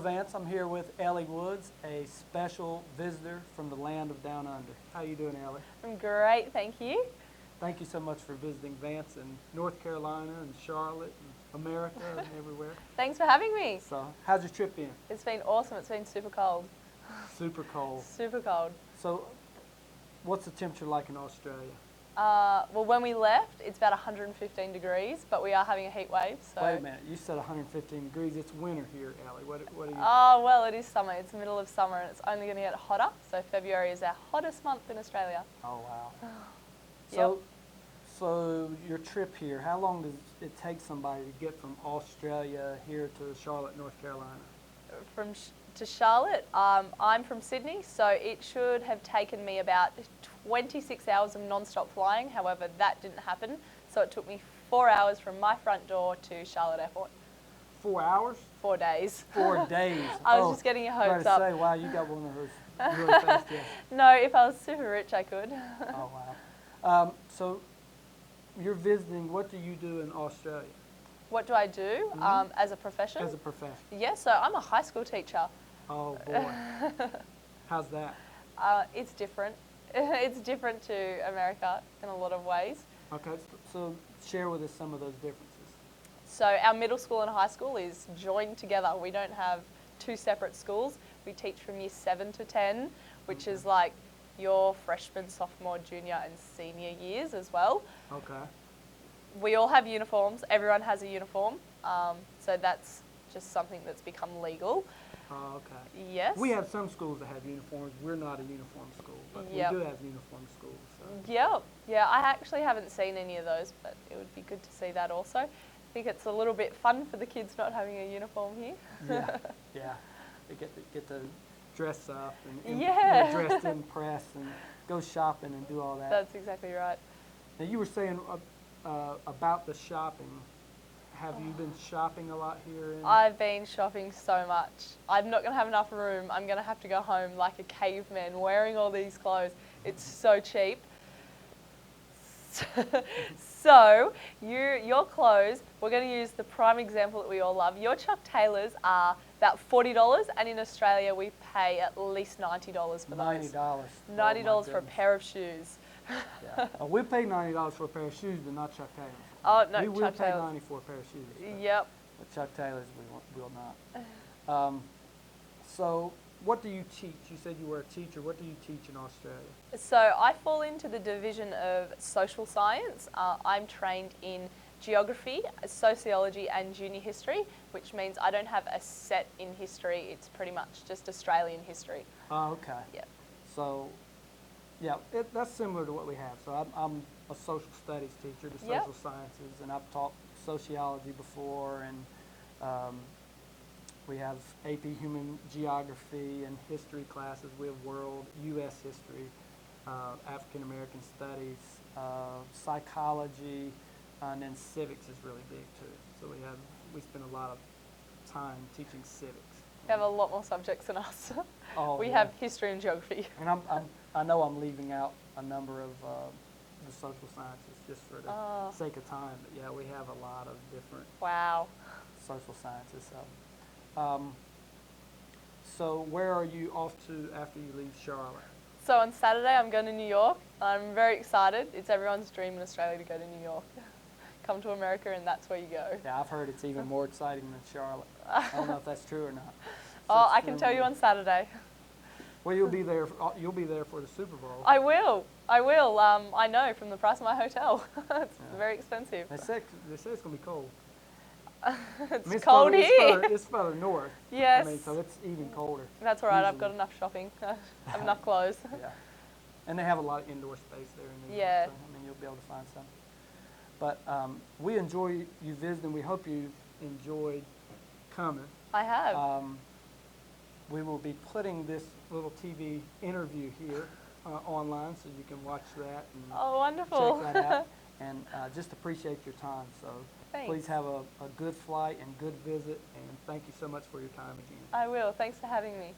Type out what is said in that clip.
Vance, I'm here with Ellie Woods, a special visitor from the land of Down Under. How you doing, Ellie? I'm great, thank you. Thank you so much for visiting Vance in North Carolina and Charlotte and America and everywhere. Thanks for having me. So, how's your trip been? It's been awesome. It's been super cold. Super cold. Super cold. So, what's the temperature like in Australia? Well, when we left, it's about 115 degrees, but we are having a heat wave. So. Wait a minute, you said 115 degrees. It's winter here, Ellie. What are you? Oh, well, it is summer. It's the middle of summer, and it's only going to get hotter. So February is our hottest month in Australia. Oh, wow. Yep. So your trip here, how long does it take somebody to get from Australia here to Charlotte, North Carolina? To Charlotte, I'm from Sydney, so it should have taken me about 26 hours of non-stop flying. However, that didn't happen, so it took me 4 hours from my front door to Charlotte Airport. 4 hours? 4 days. 4 days. I was just getting your hopes up. Say, wow, you got one of those really fast yes. No, if I was super rich, I could. Oh, wow. So you're visiting, what do you do in Australia? What do I do as a profession? As a profession? Yeah, so I'm a high school teacher. Oh, boy. How's that? It's different. It's different to America in a lot of ways. Okay, so share with us some of those differences. So our middle school and high school is joined together. We don't have two separate schools. We teach from year 7 to 10, which is like your freshman, sophomore, junior and senior years as well. Okay. We all have uniforms. Everyone has a uniform. So that's just something that's become legal. Oh, okay. Yes. We have some schools that have uniforms. We're not a uniform school, but Yep. we do have uniform schools. So. Yep. Yeah, I actually haven't seen any of those, but it would be good to see that also. I think it's a little bit fun for the kids not having a uniform here. Yeah, yeah. They get to dress up and Yeah. dress to impress and go shopping and do all that. That's exactly right. Now you were saying about the shopping. Have you been shopping a lot here? I've been shopping so much. I'm not going to have enough room. I'm going to have to go home like a caveman wearing all these clothes. It's so cheap. So your clothes, we're going to use the prime example that we all love. Your Chuck Taylors are about $40, and in Australia we pay at least $90 for those. $90. $90 for a pair of shoes. Yeah. We pay $90 for a pair of shoes, but not Chuck Taylors. Oh, no, we will Chuck pay Taylors. $90 for a pair of shoes. Yep. But Chuck Taylors we will not. So what do you teach? You said you were a teacher. What do you teach in Australia? So I fall into the division of social science. I'm trained in geography, sociology and junior history, which means I don't have a set in history. It's pretty much just Australian history. Oh, okay. Yep. So, yeah, that's similar to what we have. So I'm a social studies teacher, the Yep. social sciences, and I've taught sociology before, and we have AP Human Geography and history classes. We have world, U.S. history, African American studies, psychology, and then civics is really big too. So we spend a lot of time teaching civics. We have a lot more subjects than us. Oh, we yeah. have history and geography. And I know I'm leaving out a number of the social sciences just for the sake of time. But yeah, we have a lot of different Wow. social sciences. So where are you off to after you leave Charlotte? So on Saturday I'm going to New York. I'm very excited. It's everyone's dream in Australia to go to New York. Come to America and that's where you go. Yeah, I've heard it's even more exciting than Charlotte. I don't know if that's true or not. Oh, I can tell you on Saturday. Well, you'll be there. You'll be there for the Super Bowl. I will. I know from the price of my hotel. It's very expensive. They say it's going to be cold. It's cold here. It's further north. Yes. I mean, so it's even colder. That's all right. I've usually. got enough shopping. I have enough clothes. Yeah. And they have a lot of indoor space there in New Yeah. York. So, I mean, you'll be able to find some. But we enjoy you visiting. We hope you enjoyed coming. I have. We will be putting this little TV interview here online, so you can watch that and Oh, wonderful. check that out. And just appreciate your time. So Thanks. please have a good flight and good visit. And thank you so much for your time again. I will. Thanks for having me.